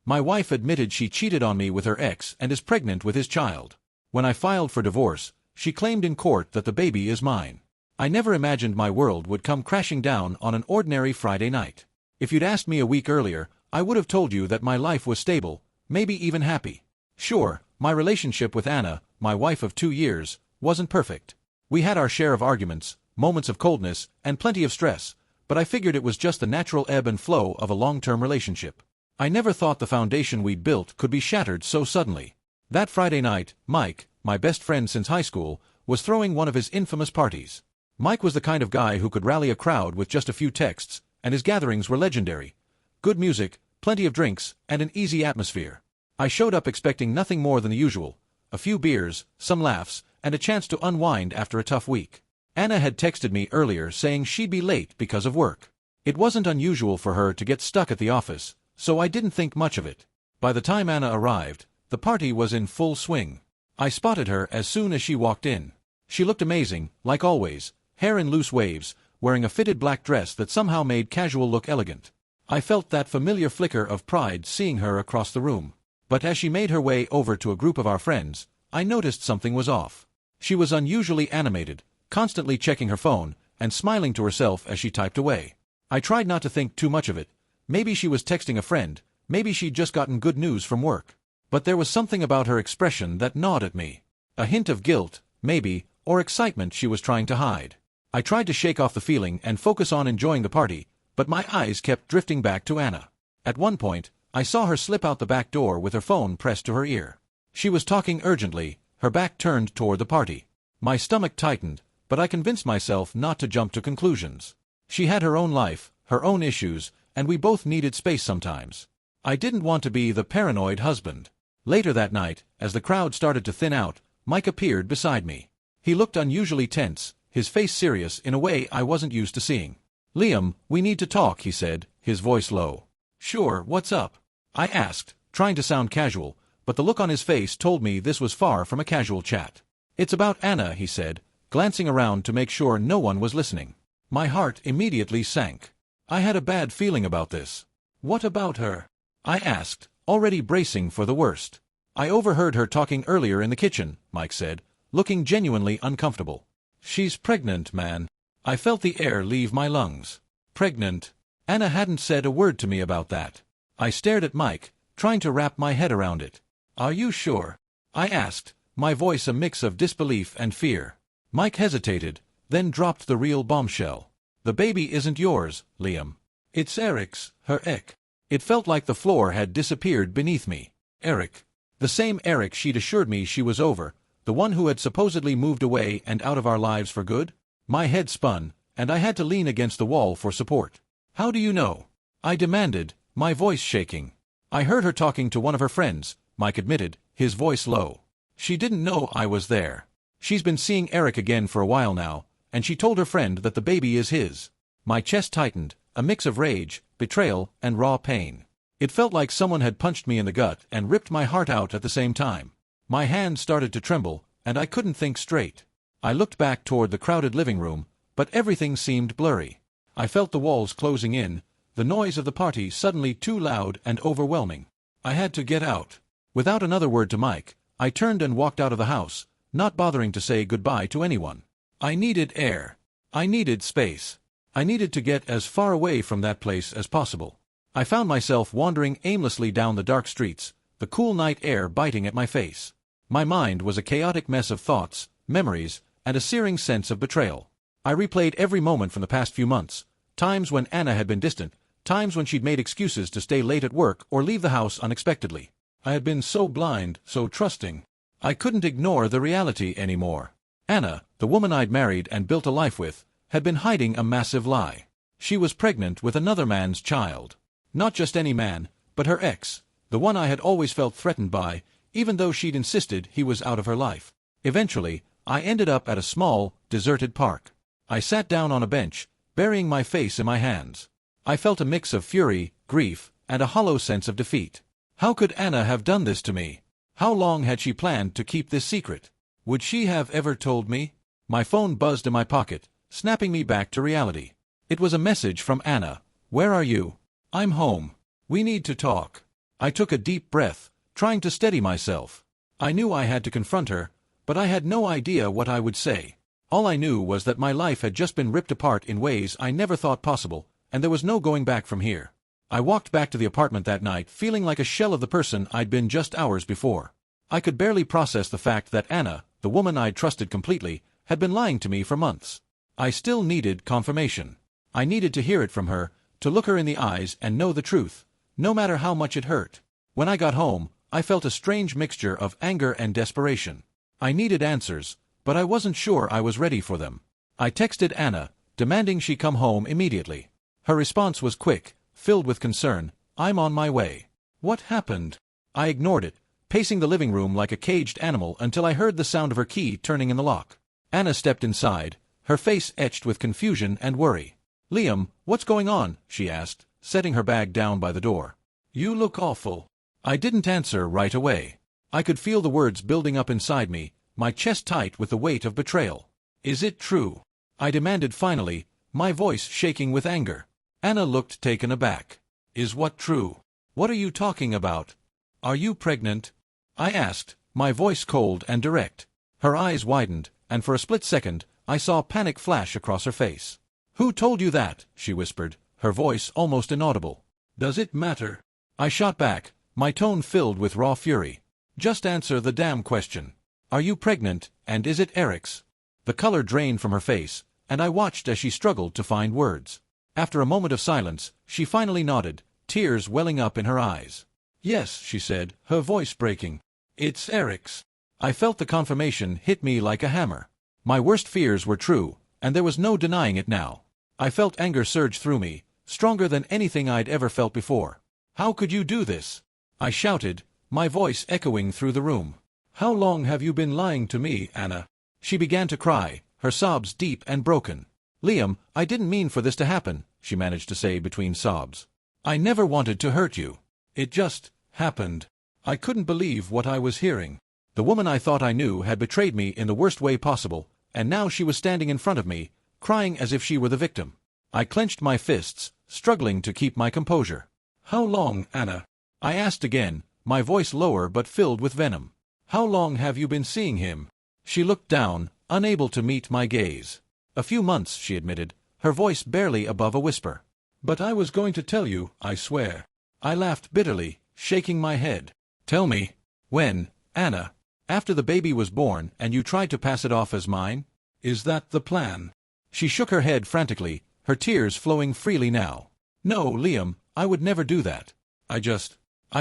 My wife admitted she cheated on me with her ex and is pregnant with his child. When I filed for divorce, she claimed in court that the baby is mine. I never imagined my world would come crashing down on an ordinary Friday night. If you'd asked me a week earlier, I would have told you that my life was stable, maybe even happy. Sure, my relationship with Anna, my wife of 2 years, wasn't perfect. We had our share of arguments, moments of coldness, and plenty of stress, but I figured it was just the natural ebb and flow of a long-term relationship. I never thought the foundation we'd built could be shattered so suddenly. That Friday night, Mike, my best friend since high school, was throwing one of his infamous parties. Mike was the kind of guy who could rally a crowd with just a few texts, and his gatherings were legendary. Good music, plenty of drinks, and an easy atmosphere. I showed up expecting nothing more than the usual: a few beers, some laughs, and a chance to unwind after a tough week. Anna had texted me earlier saying she'd be late because of work. It wasn't unusual for her to get stuck at the office, so I didn't think much of it. By the time Anna arrived, the party was in full swing. I spotted her as soon as she walked in. She looked amazing, like always, hair in loose waves, wearing a fitted black dress that somehow made casual look elegant. I felt that familiar flicker of pride seeing her across the room. But as she made her way over to a group of our friends, I noticed something was off. She was unusually animated, constantly checking her phone, and smiling to herself as she typed away. I tried not to think too much of it. Maybe she was texting a friend, maybe she'd just gotten good news from work. But there was something about her expression that gnawed at me. A hint of guilt, maybe, or excitement she was trying to hide. I tried to shake off the feeling and focus on enjoying the party, but my eyes kept drifting back to Anna. At one point, I saw her slip out the back door with her phone pressed to her ear. She was talking urgently, her back turned toward the party. My stomach tightened, but I convinced myself not to jump to conclusions. She had her own life, her own issues, and we both needed space sometimes. I didn't want to be the paranoid husband. Later that night, as the crowd started to thin out, Mike appeared beside me. He looked unusually tense, his face serious in a way I wasn't used to seeing. "Liam, we need to talk," he said, his voice low. "Sure, what's up?" I asked, trying to sound casual, but the look on his face told me this was far from a casual chat. "It's about Anna," he said, glancing around to make sure no one was listening. My heart immediately sank. I had a bad feeling about this. "What about her?" I asked, already bracing for the worst. "I overheard her talking earlier in the kitchen," Mike said, looking genuinely uncomfortable. "She's pregnant, man." I felt the air leave my lungs. Pregnant? Anna hadn't said a word to me about that. I stared at Mike, trying to wrap my head around it. "Are you sure?" I asked, my voice a mix of disbelief and fear. Mike hesitated, then dropped the real bombshell. "The baby isn't yours, Liam. It's Eric's, her ex." It felt like the floor had disappeared beneath me. Eric. The same Eric she'd assured me she was over, the one who had supposedly moved away and out of our lives for good? My head spun, and I had to lean against the wall for support. "How do you know?" I demanded, my voice shaking. "I heard her talking to one of her friends," Mike admitted, his voice low. "She didn't know I was there. She's been seeing Eric again for a while now, and she told her friend that the baby is his." My chest tightened, a mix of rage, betrayal, and raw pain. It felt like someone had punched me in the gut and ripped my heart out at the same time. My hands started to tremble, and I couldn't think straight. I looked back toward the crowded living room, but everything seemed blurry. I felt the walls closing in, the noise of the party suddenly too loud and overwhelming. I had to get out. Without another word to Mike, I turned and walked out of the house, not bothering to say goodbye to anyone. I needed air. I needed space. I needed to get as far away from that place as possible. I found myself wandering aimlessly down the dark streets, the cool night air biting at my face. My mind was a chaotic mess of thoughts, memories, and a searing sense of betrayal. I replayed every moment from the past few months, times when Anna had been distant, times when she'd made excuses to stay late at work or leave the house unexpectedly. I had been so blind, so trusting. I couldn't ignore the reality anymore. Anna, the woman I'd married and built a life with, had been hiding a massive lie. She was pregnant with another man's child. Not just any man, but her ex, the one I had always felt threatened by, even though she'd insisted he was out of her life. Eventually, I ended up at a small, deserted park. I sat down on a bench, burying my face in my hands. I felt a mix of fury, grief, and a hollow sense of defeat. How could Anna have done this to me? How long had she planned to keep this secret? Would she have ever told me? My phone buzzed in my pocket, snapping me back to reality. It was a message from Anna. "Where are you?" "I'm home. We need to talk." I took a deep breath, trying to steady myself. I knew I had to confront her, but I had no idea what I would say. All I knew was that my life had just been ripped apart in ways I never thought possible, and there was no going back from here. I walked back to the apartment that night feeling like a shell of the person I'd been just hours before. I could barely process the fact that Anna, the woman I'd trusted completely, had been lying to me for months. I still needed confirmation. I needed to hear it from her, to look her in the eyes and know the truth, no matter how much it hurt. When I got home, I felt a strange mixture of anger and desperation. I needed answers, but I wasn't sure I was ready for them. I texted Anna, demanding she come home immediately. Her response was quick, filled with concern. "I'm on my way." What happened? I ignored it, pacing the living room like a caged animal until I heard the sound of her key turning in the lock. Anna stepped inside, her face etched with confusion and worry. "Liam, what's going on?" she asked, setting her bag down by the door. "You look awful." I didn't answer right away. I could feel the words building up inside me, my chest tight with the weight of betrayal. "Is it true?" I demanded finally, my voice shaking with anger. Anna looked taken aback. "Is what true? What are you talking about? Are you pregnant?" I asked, my voice cold and direct. Her eyes widened, and for a split second, I saw panic flash across her face. "Who told you that?" she whispered, her voice almost inaudible. "Does it matter?" I shot back, my tone filled with raw fury. "Just answer the damn question. Are you pregnant, and is it Eric's?" The color drained from her face, and I watched as she struggled to find words. After a moment of silence, she finally nodded, tears welling up in her eyes. "Yes," she said, her voice breaking. "It's Eric's." I felt the confirmation hit me like a hammer. My worst fears were true, and there was no denying it now. I felt anger surge through me, stronger than anything I'd ever felt before. "How could you do this?" I shouted, my voice echoing through the room. "How long have you been lying to me, Anna?" She began to cry, her sobs deep and broken. "Liam, I didn't mean for this to happen," she managed to say between sobs. "I never wanted to hurt you. It just happened." I couldn't believe what I was hearing. The woman I thought I knew had betrayed me in the worst way possible, and now she was standing in front of me, crying as if she were the victim. I clenched my fists, struggling to keep my composure. "How long, Anna?" I asked again, my voice lower but filled with venom. "How long have you been seeing him?" She looked down, unable to meet my gaze. "A few months," she admitted, her voice barely above a whisper. "But I was going to tell you, I swear." I laughed bitterly, shaking my head. "Tell me. When, Anna? After the baby was born and you tried to pass it off as mine? Is that the plan?" She shook her head frantically, her tears flowing freely now. "No, Liam, I would never do that. I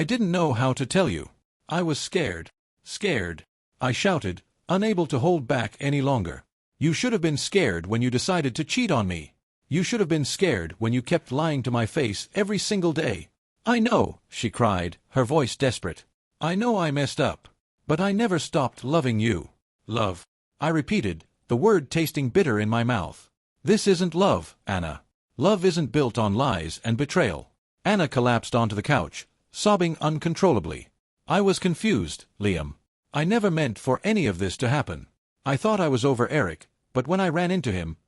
didn't know how to tell you. I was scared." "Scared?" I shouted, unable to hold back any longer. "You should have been scared when you decided to cheat on me. You should have been scared when you kept lying to my face every single day." "I know," she cried, her voice desperate. "I know I messed up. But I never stopped loving you." "Love?" I repeated, the word tasting bitter in my mouth. "This isn't love, Anna. Love isn't built on lies and betrayal." Anna collapsed onto the couch, sobbing uncontrollably. "I was confused, Liam. I never meant for any of this to happen. I thought I was over Eric, but when I ran into him,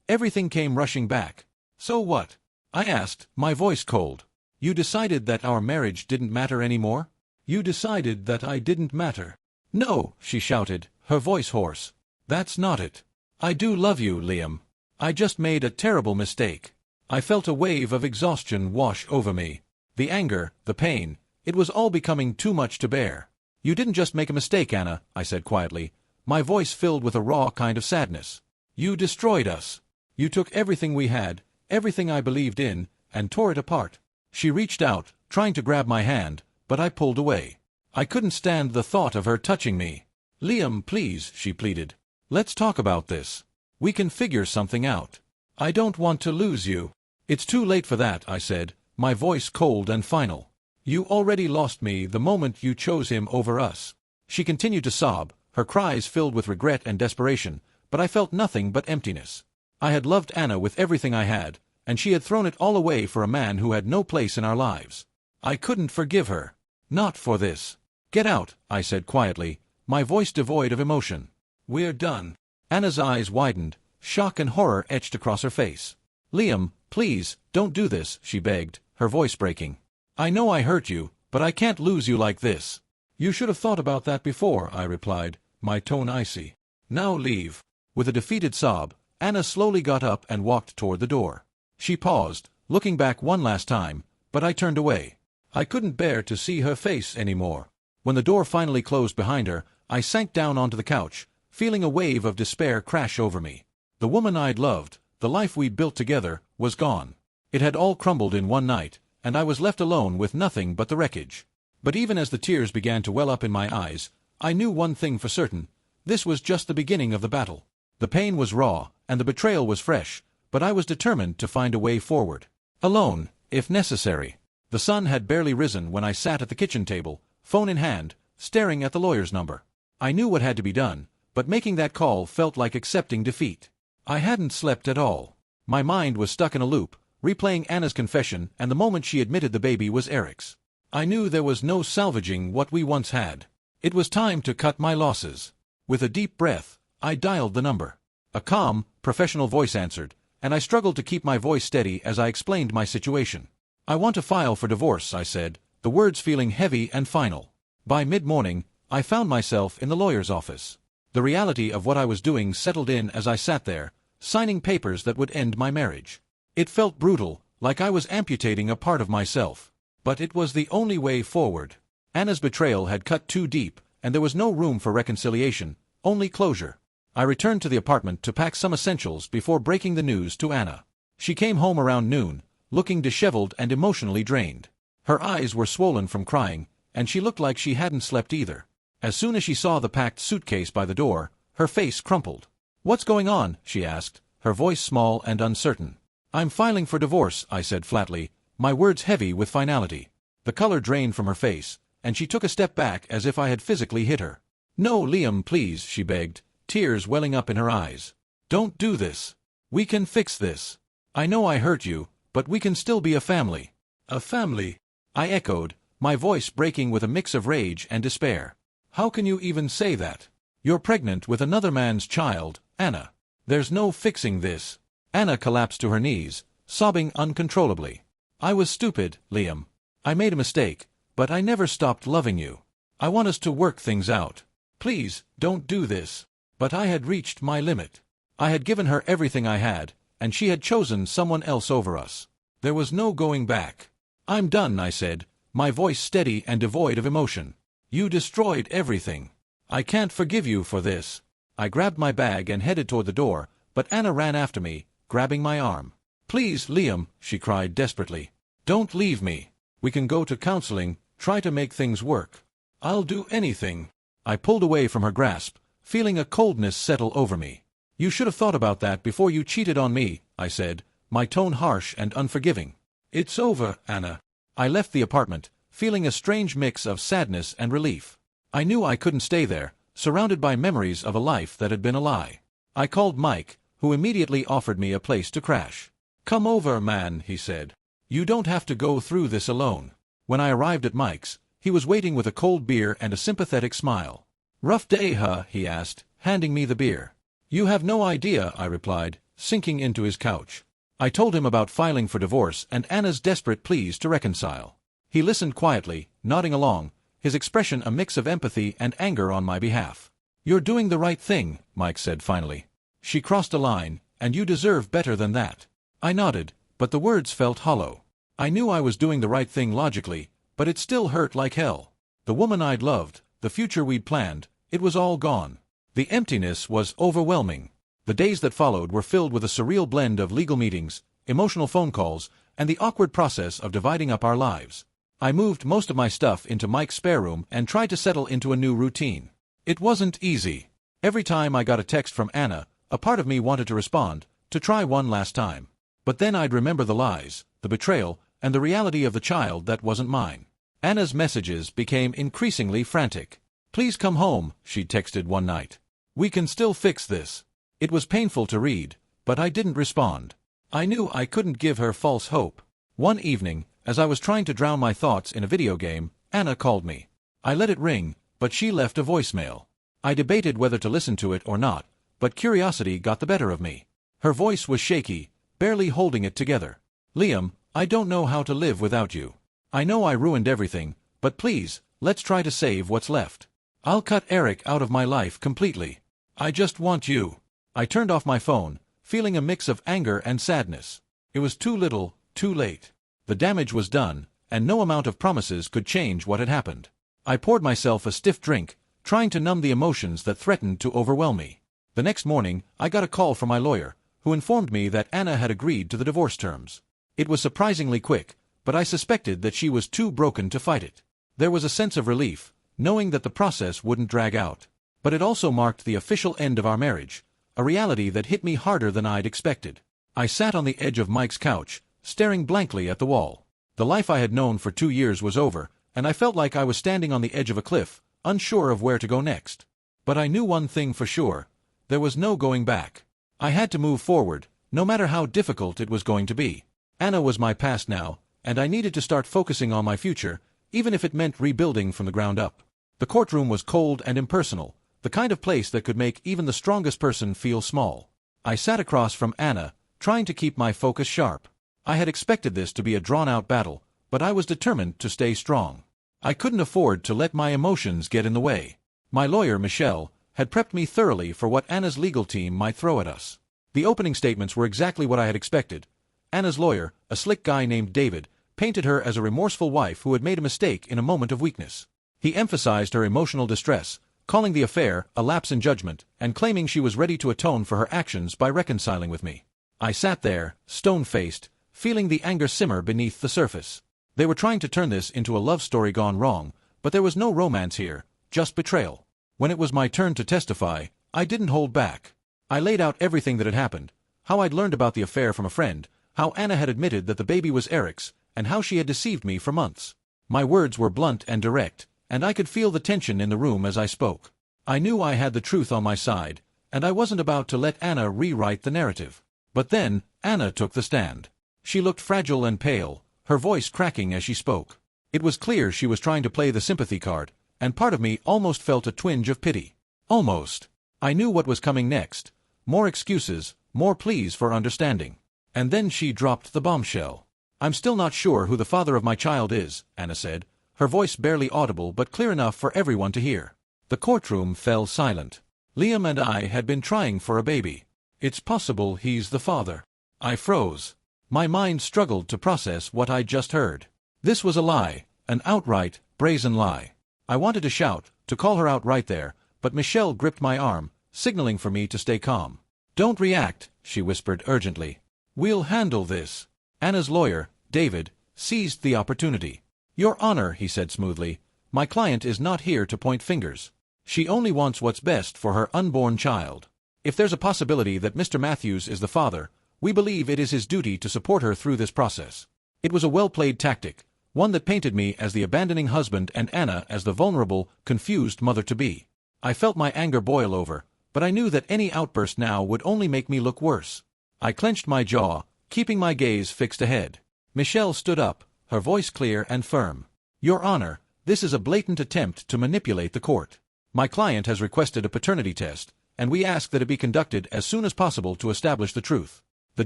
everything came rushing back." "So what?" I asked, my voice cold. "You decided that our marriage didn't matter anymore? You decided that I didn't matter?" "No," she shouted, her voice hoarse. "That's not it. I do love you, Liam. I just made a terrible mistake." I felt a wave of exhaustion wash over me. The anger, the pain, it was all becoming too much to bear. "You didn't just make a mistake, Anna," I said quietly, my voice filled with a raw kind of sadness. "You destroyed us. You took everything we had, everything I believed in, and tore it apart." She reached out, trying to grab my hand, but I pulled away. I couldn't stand the thought of her touching me. "Liam, please," she pleaded. "Let's talk about this. We can figure something out. I don't want to lose you." "It's too late for that," I said, my voice cold and final. "You already lost me the moment you chose him over us." She continued to sob, her cries filled with regret and desperation, but I felt nothing but emptiness. I had loved Anna with everything I had, and she had thrown it all away for a man who had no place in our lives. I couldn't forgive her. Not for this. "Get out," I said quietly, my voice devoid of emotion. "We're done." Anna's eyes widened, shock and horror etched across her face. "Liam, please, don't do this," she begged, her voice breaking. "I know I hurt you, But I can't lose you like this. You should have thought about that before, I replied, my tone icy. Now leave. With a defeated sob, Anna slowly got up and walked toward the door. She paused, looking back one last time, but I turned away. I couldn't bear to see her face anymore. When the door finally closed behind her, I sank down onto the couch, feeling a wave of despair crash over me. The woman I'd loved, the life we'd built together, was gone. It had all crumbled in one night, and I was left alone with nothing but the wreckage. But even as the tears began to well up in my eyes, I knew one thing for certain. This was just the beginning of the battle. The pain was raw, and the betrayal was fresh, but I was determined to find a way forward. Alone, if necessary. The sun had barely risen when I sat at the kitchen table, phone in hand, staring at the lawyer's number. I knew what had to be done, but making that call felt like accepting defeat. I hadn't slept at all. My mind was stuck in a loop, replaying Anna's confession, and the moment she admitted the baby was Eric's. I knew there was no salvaging what we once had. It was time to cut my losses. With a deep breath, I dialed the number. A calm, professional voice answered, and I struggled to keep my voice steady as I explained my situation. I want to file for divorce, I said, the words feeling heavy and final. By mid-morning, I found myself in the lawyer's office. The reality of what I was doing settled in as I sat there, signing papers that would end my marriage. It felt brutal, like I was amputating a part of myself. But it was the only way forward. Anna's betrayal had cut too deep, and there was no room for reconciliation, only closure. I returned to the apartment to pack some essentials before breaking the news to Anna. She came home around noon, looking disheveled and emotionally drained. Her eyes were swollen from crying, and she looked like she hadn't slept either. As soon as she saw the packed suitcase by the door, her face crumpled. "What's going on?" she asked, her voice small and uncertain. "I'm filing for divorce," I said flatly, my words heavy with finality. The color drained from her face, and she took a step back as if I had physically hit her. "No, Liam, please," she begged, tears welling up in her eyes. "Don't do this. We can fix this. I know I hurt you, but we can still be a family." "A family?" I echoed, my voice breaking with a mix of rage and despair. "How can you even say that? You're pregnant with another man's child, Anna. There's no fixing this." Anna collapsed to her knees, sobbing uncontrollably. "I was stupid, Liam. I made a mistake, but I never stopped loving you. I want us to work things out. Please, don't do this." But I had reached my limit. I had given her everything I had, and she had chosen someone else over us. There was no going back. "I'm done," I said, my voice steady and devoid of emotion. "You destroyed everything. I can't forgive you for this." I grabbed my bag and headed toward the door, but Anna ran after me, grabbing my arm. "Please, Liam," she cried desperately. "Don't leave me. We can go to counseling, try to make things work. I'll do anything." I pulled away from her grasp, feeling a coldness settle over me. "You should have thought about that before you cheated on me," I said, my tone harsh and unforgiving. "It's over, Anna." I left the apartment, feeling a strange mix of sadness and relief. I knew I couldn't stay there, surrounded by memories of a life that had been a lie. I called Mike, who immediately offered me a place to crash. "Come over, man," he said. "You don't have to go through this alone." When I arrived at Mike's, he was waiting with a cold beer and a sympathetic smile. "Rough day, huh?" he asked, handing me the beer. "You have no idea," I replied, sinking into his couch. I told him about filing for divorce and Anna's desperate pleas to reconcile. He listened quietly, nodding along, his expression a mix of empathy and anger on my behalf. "You're doing the right thing," Mike said finally. "She crossed a line, and you deserve better than that." I nodded, but the words felt hollow. I knew I was doing the right thing logically, but it still hurt like hell. The woman I'd loved, the future we'd planned, it was all gone. The emptiness was overwhelming. The days that followed were filled with a surreal blend of legal meetings, emotional phone calls, and the awkward process of dividing up our lives. I moved most of my stuff into Mike's spare room and tried to settle into a new routine. It wasn't easy. Every time I got a text from Anna, a part of me wanted to respond, to try one last time. But then I'd remember the lies, the betrayal, and the reality of the child that wasn't mine. Anna's messages became increasingly frantic. "Please come home," she texted one night. "We can still fix this." It was painful to read, but I didn't respond. I knew I couldn't give her false hope. One evening, as I was trying to drown my thoughts in a video game, Anna called me. I let it ring, but she left a voicemail. I debated whether to listen to it or not, but curiosity got the better of me. Her voice was shaky, barely holding it together. "Liam, I don't know how to live without you. I know I ruined everything, But please, let's try to save what's left. I'll cut Eric out of my life completely. I just want you." I turned off my phone, feeling a mix of anger and sadness. It was too little, too late. The damage was done, and no amount of promises could change what had happened. I poured myself a stiff drink, trying to numb the emotions that threatened to overwhelm me. The next morning, I got a call from my lawyer, who informed me that Anna had agreed to the divorce terms. It was surprisingly quick, but I suspected that she was too broken to fight it. There was a sense of relief, knowing that the process wouldn't drag out. But it also marked the official end of our marriage, a reality that hit me harder than I'd expected. I sat on the edge of Mike's couch, staring blankly at the wall. The life I had known for 2 years was over, and I felt like I was standing on the edge of a cliff, unsure of where to go next. But I knew one thing for sure: there was no going back. I had to move forward, no matter how difficult it was going to be. Anna was my past now, and I needed to start focusing on my future, even if it meant rebuilding from the ground up. The courtroom was cold and impersonal, the kind of place that could make even the strongest person feel small. I sat across from Anna, trying to keep my focus sharp. I had expected this to be a drawn-out battle, but I was determined to stay strong. I couldn't afford to let my emotions get in the way. My lawyer, Michelle, had prepped me thoroughly for what Anna's legal team might throw at us. The opening statements were exactly what I had expected. Anna's lawyer, a slick guy named David, painted her as a remorseful wife who had made a mistake in a moment of weakness. He emphasized her emotional distress, calling the affair a lapse in judgment, and claiming she was ready to atone for her actions by reconciling with me. I sat there, stone-faced, feeling the anger simmer beneath the surface. They were trying to turn this into a love story gone wrong, but there was no romance here, just betrayal. When it was my turn to testify, I didn't hold back. I laid out everything that had happened, how I'd learned about the affair from a friend, how Anna had admitted that the baby was Eric's, and how she had deceived me for months. My words were blunt and direct, and I could feel the tension in the room as I spoke. I knew I had the truth on my side, and I wasn't about to let Anna rewrite the narrative. But then, Anna took the stand. She looked fragile and pale, her voice cracking as she spoke. It was clear she was trying to play the sympathy card, and part of me almost felt a twinge of pity. Almost. I knew what was coming next. More excuses, more pleas for understanding. And then she dropped the bombshell. "I'm still not sure who the father of my child is," Anna said, her voice barely audible but clear enough for everyone to hear. The courtroom fell silent. Liam and I had been trying for a baby. "It's possible he's the father." I froze. My mind struggled to process what I'd just heard. This was a lie, an outright, brazen lie. I wanted to shout, to call her out right there, but Michelle gripped my arm, signaling for me to stay calm. "Don't react," she whispered urgently. "We'll handle this." Anna's lawyer, David, seized the opportunity. "Your Honor," he said smoothly, "my client is not here to point fingers. She only wants what's best for her unborn child. If there's a possibility that Mr. Matthews is the father, we believe it is his duty to support her through this process." It was a well-played tactic, one that painted me as the abandoning husband and Anna as the vulnerable, confused mother-to-be. I felt my anger boil over, but I knew that any outburst now would only make me look worse. I clenched my jaw, keeping my gaze fixed ahead. Michelle stood up, her voice clear and firm. "Your Honor, this is a blatant attempt to manipulate the court. My client has requested a paternity test, and we ask that it be conducted as soon as possible to establish the truth." The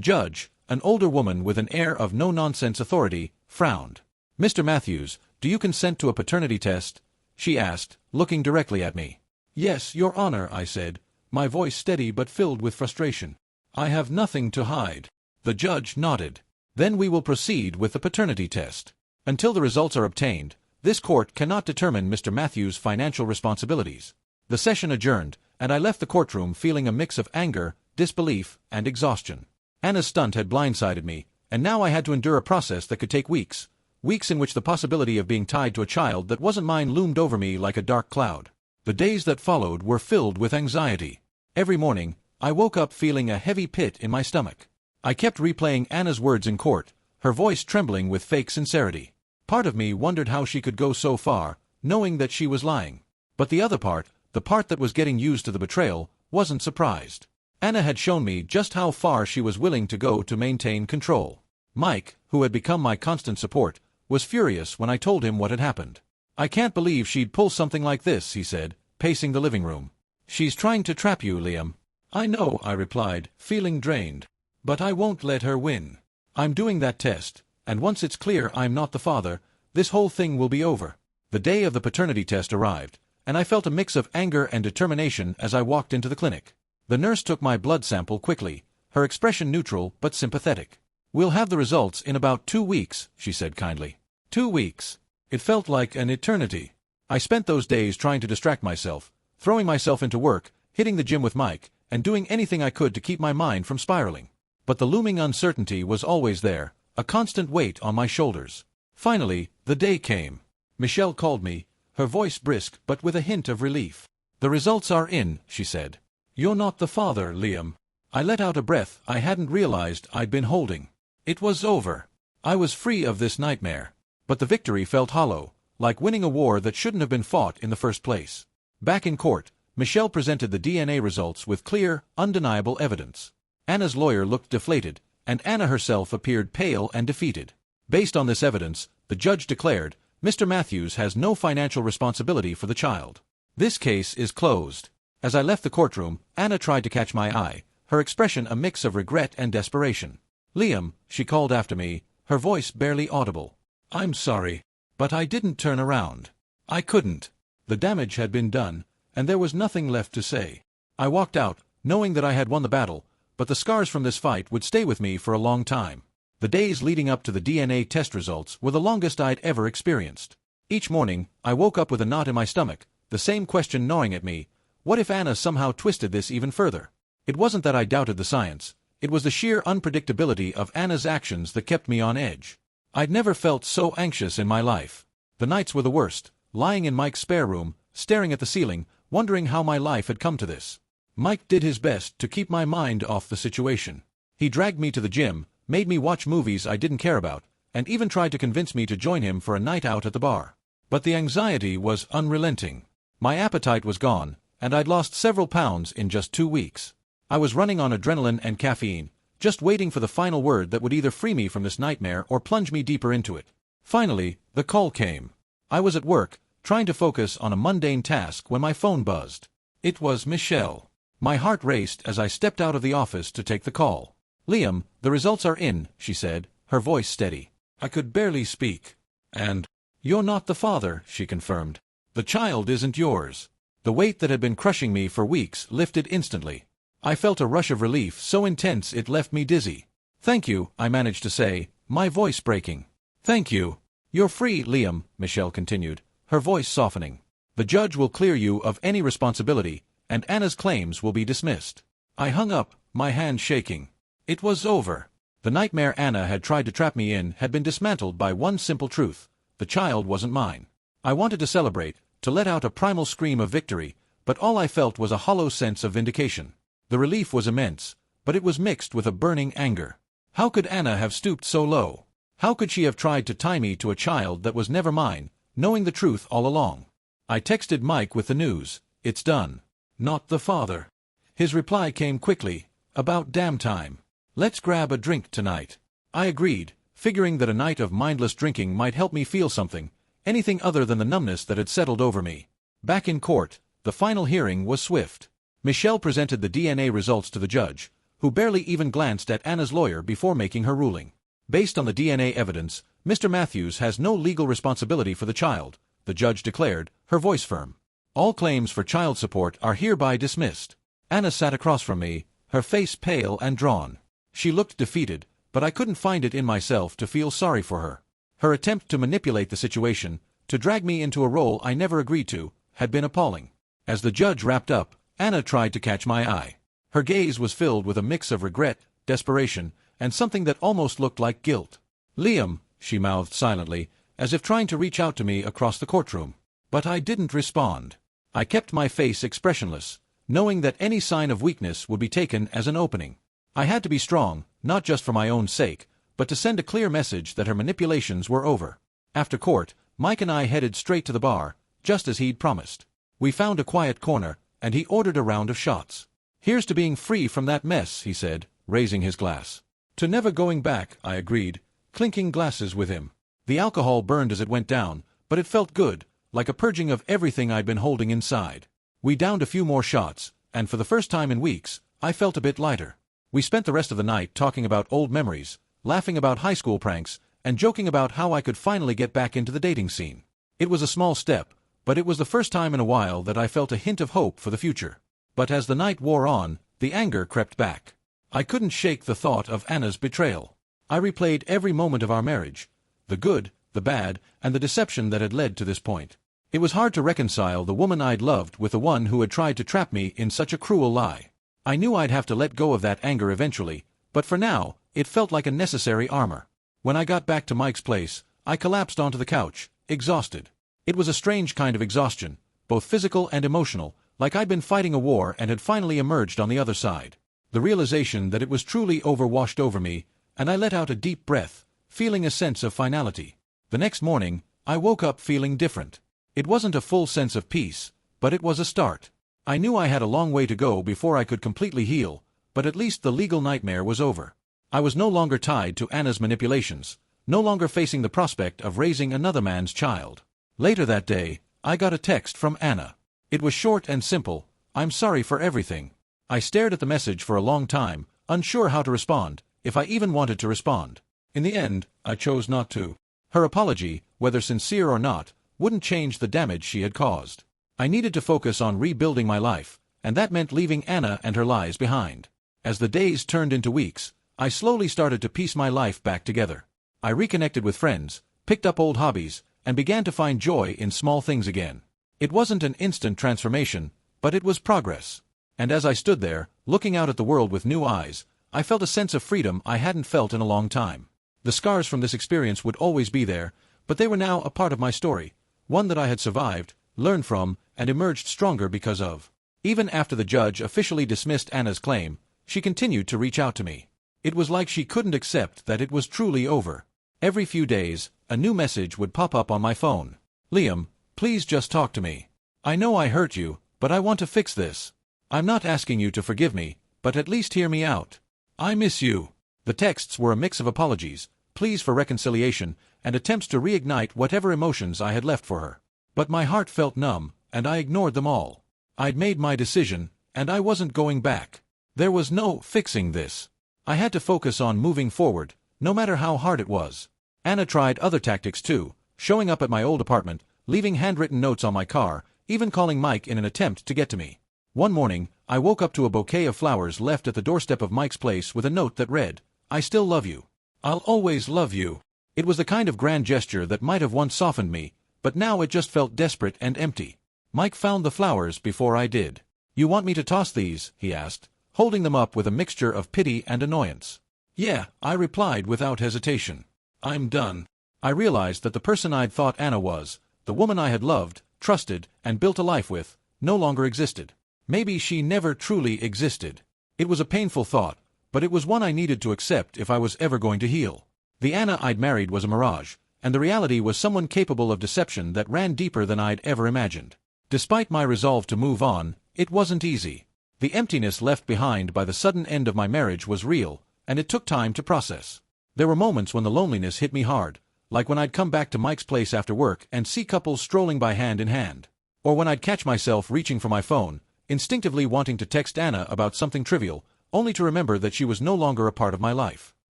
judge, an older woman with an air of no-nonsense authority, frowned. "Mr. Matthews, do you consent to a paternity test?" she asked, looking directly at me. "Yes, Your Honor," I said, my voice steady but filled with frustration. "I have nothing to hide." The judge nodded. "Then we will proceed with the paternity test. Until the results are obtained, this court cannot determine Mr. Matthews' financial responsibilities." The session adjourned, and I left the courtroom feeling a mix of anger, disbelief, and exhaustion. Anna's stunt had blindsided me, and now I had to endure a process that could take weeks. Weeks in which the possibility of being tied to a child that wasn't mine loomed over me like a dark cloud. The days that followed were filled with anxiety. Every morning, I woke up feeling a heavy pit in my stomach. I kept replaying Anna's words in court, her voice trembling with fake sincerity. Part of me wondered how she could go so far, knowing that she was lying. But the other part, the part that was getting used to the betrayal, wasn't surprised. Anna had shown me just how far she was willing to go to maintain control. Mike, who had become my constant support, was furious when I told him what had happened. "I can't believe she'd pull something like this," he said, pacing the living room. "She's trying to trap you, Liam." "I know," I replied, feeling drained. "But I won't let her win. I'm doing that test, and once it's clear I'm not the father, this whole thing will be over." The day of the paternity test arrived, and I felt a mix of anger and determination as I walked into the clinic. The nurse took my blood sample quickly, her expression neutral but sympathetic. "We'll have the results in about 2 weeks," she said kindly. 2 weeks. It felt like an eternity. I spent those days trying to distract myself, throwing myself into work, hitting the gym with Mike, and doing anything I could to keep my mind from spiraling. But the looming uncertainty was always there, a constant weight on my shoulders. Finally, the day came. Michelle called me, her voice brisk but with a hint of relief. "The results are in," she said. "You're not the father, Liam." I let out a breath I hadn't realized I'd been holding. It was over. I was free of this nightmare. But the victory felt hollow, like winning a war that shouldn't have been fought in the first place. Back in court, Michelle presented the DNA results with clear, undeniable evidence. Anna's lawyer looked deflated, and Anna herself appeared pale and defeated. Based on this evidence, the judge declared, Mr. Matthews has no financial responsibility for the child. This case is closed. As I left the courtroom, Anna tried to catch my eye, her expression a mix of regret and desperation. "Liam," she called after me, her voice barely audible. "I'm sorry, but I didn't turn around. I couldn't." The damage had been done, and there was nothing left to say. I walked out, knowing that I had won the battle, but the scars from this fight would stay with me for a long time. The days leading up to the DNA test results were the longest I'd ever experienced. Each morning, I woke up with a knot in my stomach, the same question gnawing at me: what if Anna somehow twisted this even further? It wasn't that I doubted the science, it was the sheer unpredictability of Anna's actions that kept me on edge. I'd never felt so anxious in my life. The nights were the worst, lying in Mike's spare room, staring at the ceiling, wondering how my life had come to this. Mike did his best to keep my mind off the situation. He dragged me to the gym, made me watch movies I didn't care about, and even tried to convince me to join him for a night out at the bar. But the anxiety was unrelenting. My appetite was gone, and I'd lost several pounds in just 2 weeks. I was running on adrenaline and caffeine, just waiting for the final word that would either free me from this nightmare or plunge me deeper into it. Finally, the call came. I was at work, trying to focus on a mundane task when my phone buzzed. It was Michelle. My heart raced as I stepped out of the office to take the call. "Liam, the results are in," she said, her voice steady. I could barely speak. "And you're not the father," she confirmed. "The child isn't yours." The weight that had been crushing me for weeks lifted instantly. I felt a rush of relief so intense it left me dizzy. "Thank you," I managed to say, my voice breaking. "Thank you. You're free, Liam," Michelle continued, her voice softening. "The judge will clear you of any responsibility, and Anna's claims will be dismissed." I hung up, my hand shaking. It was over. The nightmare Anna had tried to trap me in had been dismantled by one simple truth: the child wasn't mine. I wanted to celebrate, to let out a primal scream of victory, but all I felt was a hollow sense of vindication. The relief was immense, but it was mixed with a burning anger. How could Anna have stooped so low? How could she have tried to tie me to a child that was never mine, knowing the truth all along? I texted Mike with the news: "It's done." "Not the father." His reply came quickly: "About damn time. Let's grab a drink tonight." I agreed, figuring that a night of mindless drinking might help me feel something, anything other than the numbness that had settled over me. Back in court, the final hearing was swift. Michelle presented the DNA results to the judge, who barely even glanced at Anna's lawyer before making her ruling. Based on the DNA evidence, Mr. Matthews has no legal responsibility for the child, the judge declared, her voice firm. "All claims for child support are hereby dismissed." Anna sat across from me, her face pale and drawn. She looked defeated, but I couldn't find it in myself to feel sorry for her. Her attempt to manipulate the situation, to drag me into a role I never agreed to, had been appalling. As the judge wrapped up, Anna tried to catch my eye. Her gaze was filled with a mix of regret, desperation, and something that almost looked like guilt. "Liam," she mouthed silently, as if trying to reach out to me across the courtroom. But I didn't respond. I kept my face expressionless, knowing that any sign of weakness would be taken as an opening. I had to be strong, not just for my own sake, but to send a clear message that her manipulations were over. After court, Mike and I headed straight to the bar, just as he'd promised. We found a quiet corner, and he ordered a round of shots. "Here's to being free from that mess," he said, raising his glass. "To never going back," I agreed, clinking glasses with him. The alcohol burned as it went down, but it felt good, like a purging of everything I'd been holding inside. We downed a few more shots, and for the first time in weeks, I felt a bit lighter. We spent the rest of the night talking about old memories, laughing about high school pranks, and joking about how I could finally get back into the dating scene. It was a small step, but it was the first time in a while that I felt a hint of hope for the future. But as the night wore on, the anger crept back. I couldn't shake the thought of Anna's betrayal. I replayed every moment of our marriage, the good, the bad, and the deception that had led to this point. It was hard to reconcile the woman I'd loved with the one who had tried to trap me in such a cruel lie. I knew I'd have to let go of that anger eventually, but for now, it felt like a necessary armor. When I got back to Mike's place, I collapsed onto the couch, exhausted. It was a strange kind of exhaustion, both physical and emotional, like I'd been fighting a war and had finally emerged on the other side. The realization that it was truly over washed over me, and I let out a deep breath, feeling a sense of finality. The next morning, I woke up feeling different. It wasn't a full sense of peace, but it was a start. I knew I had a long way to go before I could completely heal, but at least the legal nightmare was over. I was no longer tied to Anna's manipulations, no longer facing the prospect of raising another man's child. Later that day, I got a text from Anna. It was short and simple: "I'm sorry for everything." I stared at the message for a long time, unsure how to respond, if I even wanted to respond. In the end, I chose not to. Her apology, whether sincere or not, wouldn't change the damage she had caused. I needed to focus on rebuilding my life, and that meant leaving Anna and her lies behind. As the days turned into weeks, I slowly started to piece my life back together. I reconnected with friends, picked up old hobbies, and began to find joy in small things again. It wasn't an instant transformation, but it was progress. And as I stood there, looking out at the world with new eyes, I felt a sense of freedom I hadn't felt in a long time. The scars from this experience would always be there, but they were now a part of my story, one that I had survived, learned from, and emerged stronger because of. Even after the judge officially dismissed Anna's claim, she continued to reach out to me. It was like she couldn't accept that it was truly over. Every few days, a new message would pop up on my phone. "Liam, please just talk to me. I know I hurt you, but I want to fix this. I'm not asking you to forgive me, but at least hear me out. I miss you." The texts were a mix of apologies, pleas for reconciliation, and attempts to reignite whatever emotions I had left for her. But my heart felt numb, and I ignored them all. I'd made my decision, and I wasn't going back. There was no fixing this. I had to focus on moving forward, no matter how hard it was. Anna tried other tactics too, showing up at my old apartment, leaving handwritten notes on my car, even calling Mike in an attempt to get to me. One morning, I woke up to a bouquet of flowers left at the doorstep of Mike's place with a note that read, "I still love you. I'll always love you." It was the kind of grand gesture that might have once softened me, but now it just felt desperate and empty. Mike found the flowers before I did. "You want me to toss these?" he asked, holding them up with a mixture of pity and annoyance. "Yeah," I replied without hesitation. "I'm done." I realized that the person I'd thought Anna was, the woman I had loved, trusted, and built a life with, no longer existed. Maybe she never truly existed. It was a painful thought, but it was one I needed to accept if I was ever going to heal. The Anna I'd married was a mirage, and the reality was someone capable of deception that ran deeper than I'd ever imagined. Despite my resolve to move on, it wasn't easy. The emptiness left behind by the sudden end of my marriage was real, and it took time to process. There were moments when the loneliness hit me hard, like when I'd come back to Mike's place after work and see couples strolling by hand in hand. Or when I'd catch myself reaching for my phone, instinctively wanting to text Anna about something trivial, only to remember that she was no longer a part of my life.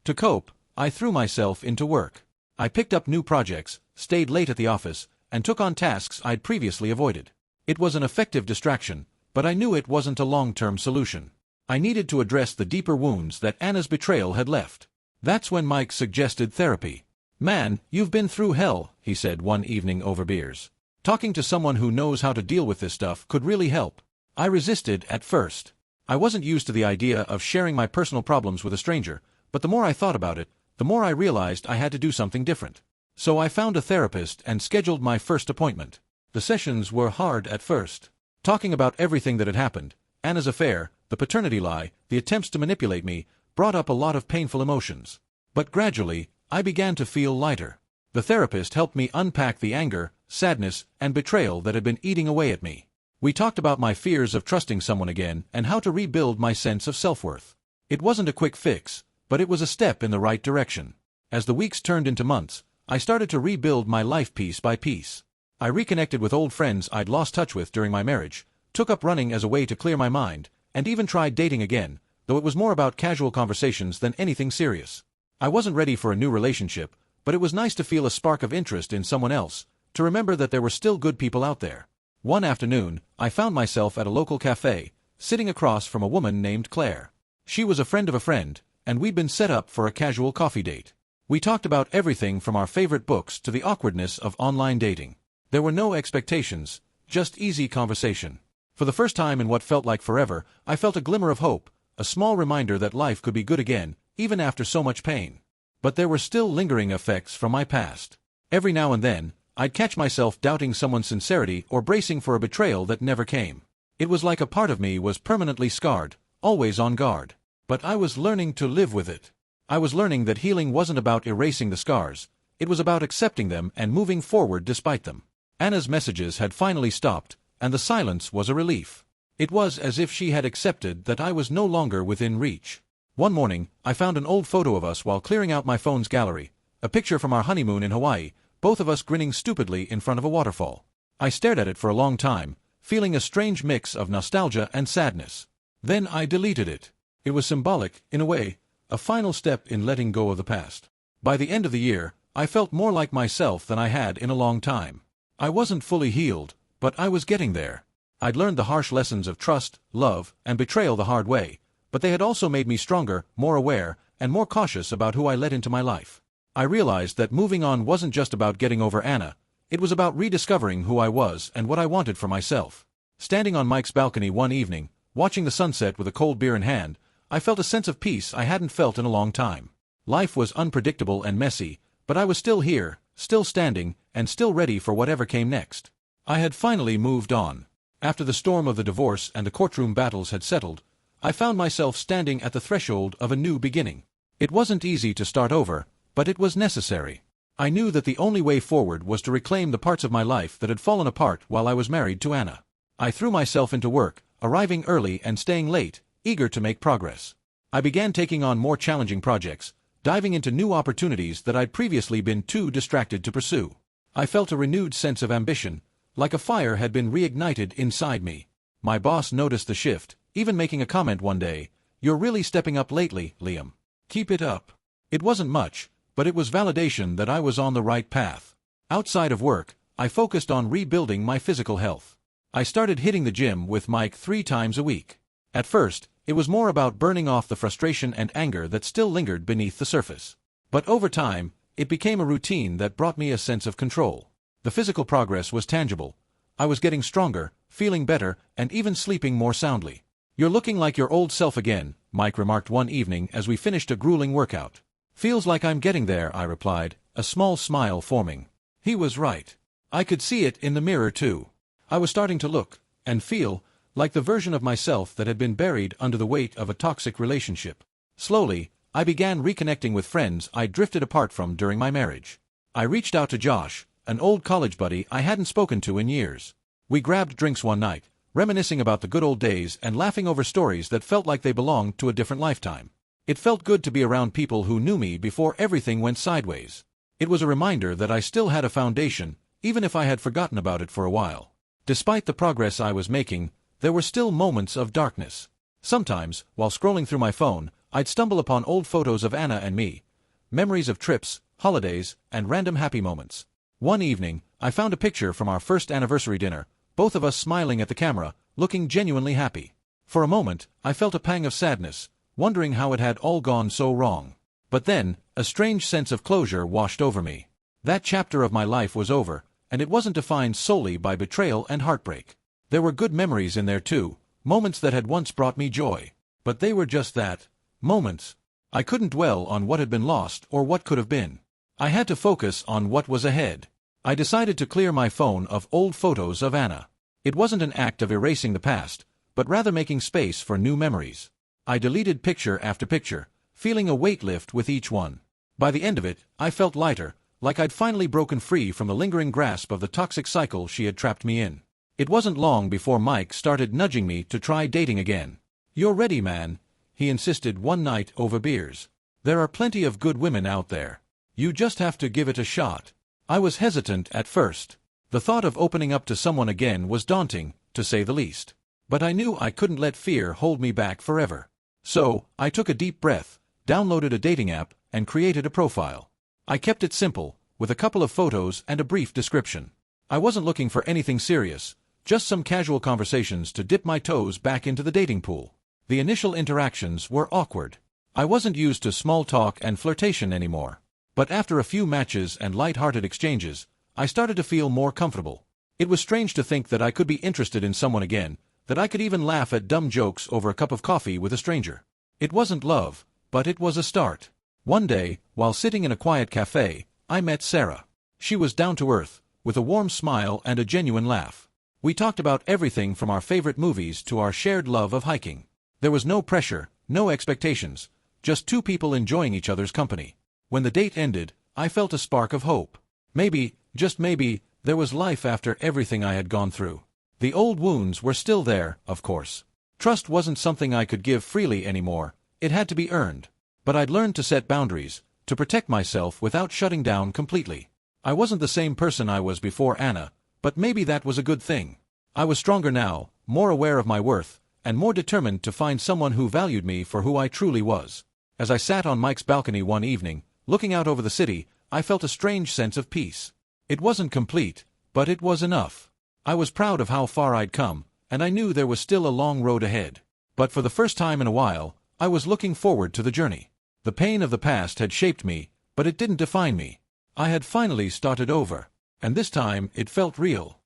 To cope, I threw myself into work. I picked up new projects, stayed late at the office, and took on tasks I'd previously avoided. It was an effective distraction, but I knew it wasn't a long-term solution. I needed to address the deeper wounds that Anna's betrayal had left. That's when Mike suggested therapy. "Man, you've been through hell," he said one evening over beers. "Talking to someone who knows how to deal with this stuff could really help." I resisted at first. I wasn't used to the idea of sharing my personal problems with a stranger, but the more I thought about it, the more I realized I had to do something different. So I found a therapist and scheduled my first appointment. The sessions were hard at first. Talking about everything that had happened, Anna's affair, the paternity lie, the attempts to manipulate me, brought up a lot of painful emotions. But gradually, I began to feel lighter. The therapist helped me unpack the anger, sadness, and betrayal that had been eating away at me. We talked about my fears of trusting someone again and how to rebuild my sense of self-worth. It wasn't a quick fix, but it was a step in the right direction. As the weeks turned into months, I started to rebuild my life piece by piece. I reconnected with old friends I'd lost touch with during my marriage, took up running as a way to clear my mind, and even tried dating again, though it was more about casual conversations than anything serious. I wasn't ready for a new relationship, but it was nice to feel a spark of interest in someone else, to remember that there were still good people out there. One afternoon, I found myself at a local cafe, sitting across from a woman named Claire. She was a friend of a friend, and we'd been set up for a casual coffee date. We talked about everything from our favorite books to the awkwardness of online dating. There were no expectations, just easy conversation. For the first time in what felt like forever, I felt a glimmer of hope, a small reminder that life could be good again, even after so much pain. But there were still lingering effects from my past. Every now and then, I'd catch myself doubting someone's sincerity or bracing for a betrayal that never came. It was like a part of me was permanently scarred, always on guard. But I was learning to live with it. I was learning that healing wasn't about erasing the scars, it was about accepting them and moving forward despite them. Anna's messages had finally stopped, and the silence was a relief. It was as if she had accepted that I was no longer within reach. One morning, I found an old photo of us while clearing out my phone's gallery, a picture from our honeymoon in Hawaii, both of us grinning stupidly in front of a waterfall. I stared at it for a long time, feeling a strange mix of nostalgia and sadness. Then I deleted it. It was symbolic, in a way, a final step in letting go of the past. By the end of the year, I felt more like myself than I had in a long time. I wasn't fully healed, but I was getting there. I'd learned the harsh lessons of trust, love, and betrayal the hard way, but they had also made me stronger, more aware, and more cautious about who I let into my life. I realized that moving on wasn't just about getting over Anna, it was about rediscovering who I was and what I wanted for myself. Standing on Mike's balcony one evening, watching the sunset with a cold beer in hand, I felt a sense of peace I hadn't felt in a long time. Life was unpredictable and messy, but I was still here, still standing, and still ready for whatever came next. I had finally moved on. After the storm of the divorce and the courtroom battles had settled, I found myself standing at the threshold of a new beginning. It wasn't easy to start over, but it was necessary. I knew that the only way forward was to reclaim the parts of my life that had fallen apart while I was married to Anna. I threw myself into work, arriving early and staying late, eager to make progress. I began taking on more challenging projects, diving into new opportunities that I'd previously been too distracted to pursue. I felt a renewed sense of ambition, like a fire had been reignited inside me. My boss noticed the shift, even making a comment one day, "You're really stepping up lately, Liam. Keep it up." It wasn't much, but it was validation that I was on the right path. Outside of work, I focused on rebuilding my physical health. I started hitting the gym with Mike 3 times a week. At first, it was more about burning off the frustration and anger that still lingered beneath the surface. But over time, it became a routine that brought me a sense of control. The physical progress was tangible. I was getting stronger, feeling better, and even sleeping more soundly. "You're looking like your old self again," Mike remarked one evening as we finished a grueling workout. "Feels like I'm getting there," I replied, a small smile forming. He was right. I could see it in the mirror too. I was starting to look, and feel, like the version of myself that had been buried under the weight of a toxic relationship. Slowly, I began reconnecting with friends I'd drifted apart from during my marriage. I reached out to Josh, an old college buddy I hadn't spoken to in years. We grabbed drinks one night, reminiscing about the good old days and laughing over stories that felt like they belonged to a different lifetime. It felt good to be around people who knew me before everything went sideways. It was a reminder that I still had a foundation, even if I had forgotten about it for a while. Despite the progress I was making, there were still moments of darkness. Sometimes, while scrolling through my phone, I'd stumble upon old photos of Anna and me, memories of trips, holidays, and random happy moments. One evening, I found a picture from our first anniversary dinner, both of us smiling at the camera, looking genuinely happy. For a moment, I felt a pang of sadness, wondering how it had all gone so wrong. But then, a strange sense of closure washed over me. That chapter of my life was over, and it wasn't defined solely by betrayal and heartbreak. There were good memories in there too, moments that had once brought me joy. But they were just that, moments. I couldn't dwell on what had been lost or what could have been. I had to focus on what was ahead. I decided to clear my phone of old photos of Anna. It wasn't an act of erasing the past, but rather making space for new memories. I deleted picture after picture, feeling a weight lift with each one. By the end of it, I felt lighter, like I'd finally broken free from the lingering grasp of the toxic cycle she had trapped me in. It wasn't long before Mike started nudging me to try dating again. "You're ready, man," he insisted one night over beers. "There are plenty of good women out there. You just have to give it a shot." I was hesitant at first. The thought of opening up to someone again was daunting, to say the least. But I knew I couldn't let fear hold me back forever. So, I took a deep breath, downloaded a dating app, and created a profile. I kept it simple, with a couple of photos and a brief description. I wasn't looking for anything serious, just some casual conversations to dip my toes back into the dating pool. The initial interactions were awkward. I wasn't used to small talk and flirtation anymore. But after a few matches and light-hearted exchanges, I started to feel more comfortable. It was strange to think that I could be interested in someone again, that I could even laugh at dumb jokes over a cup of coffee with a stranger. It wasn't love, but it was a start. One day, while sitting in a quiet cafe, I met Sarah. She was down to earth, with a warm smile and a genuine laugh. We talked about everything from our favorite movies to our shared love of hiking. There was no pressure, no expectations, just two people enjoying each other's company. When the date ended, I felt a spark of hope. Maybe, just maybe, there was life after everything I had gone through. The old wounds were still there, of course. Trust wasn't something I could give freely anymore, it had to be earned. But I'd learned to set boundaries, to protect myself without shutting down completely. I wasn't the same person I was before Anna, but maybe that was a good thing. I was stronger now, more aware of my worth, and more determined to find someone who valued me for who I truly was. As I sat on Mike's balcony one evening, looking out over the city, I felt a strange sense of peace. It wasn't complete, but it was enough. I was proud of how far I'd come, and I knew there was still a long road ahead. But for the first time in a while, I was looking forward to the journey. The pain of the past had shaped me, but it didn't define me. I had finally started over, and this time it felt real.